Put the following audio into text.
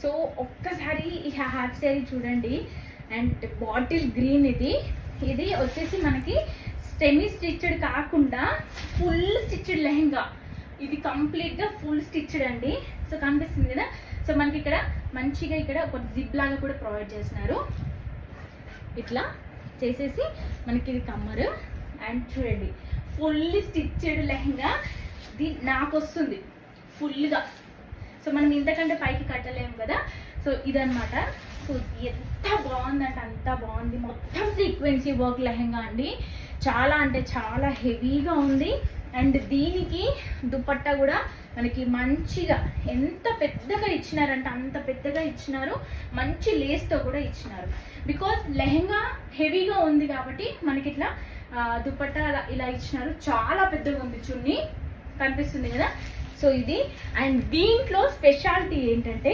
So ఒక్కసారి ఈ half sari చూడండి. అండ్ బాటిల్ గ్రీన్ ఇది వచ్చేసి మనకి సెమీ స్టిచ్డ్ కాకుండా ఫుల్ స్టిచ్డ్ లెహంగా. ఇది కంప్లీట్గా ఫుల్ స్టిచ్డ్ అండి. సో కనిపిస్తుంది కదా. సో మనకి ఇక్కడ మంచిగా ఇక్కడ ఒక జిప్ లాగా కూడా ప్రొవైడ్ చేస్తున్నారు. ఇట్లా చేసేసి మనకి ఇది కమ్మరు. అండ్ చూడండి ఫుల్ స్టిచ్డ్ లెహంగా ఇది నాకు వస్తుంది ఫుల్గా. సో మనం ఇంతకంటే పైకి కట్టలేము కదా. సో ఇదనమాట. సో ఎంత బాగుందంటే అంత బాగుంది. మొత్తం సీక్వెన్సీ వర్క్ లెహంగా అండి. చాలా అంటే చాలా హెవీగా ఉంది. అండ్ దీనికి దుపట్టా కూడా మనకి మంచిగా ఎంత పెద్దగా ఇచ్చినారంటే అంత పెద్దగా ఇచ్చినారు. మంచి లేస్తో కూడా ఇచ్చినారు. బికాస్ లెహంగా హెవీగా ఉంది కాబట్టి మనకి ఇట్లా దుపట్టా ఇలా ఇచ్చినారు. చాలా పెద్దగా ఉంది. చున్నీ కనిపిస్తుంది కదా. సో ఇది. అండ్ దీంట్లో స్పెషాలిటీ ఏంటంటే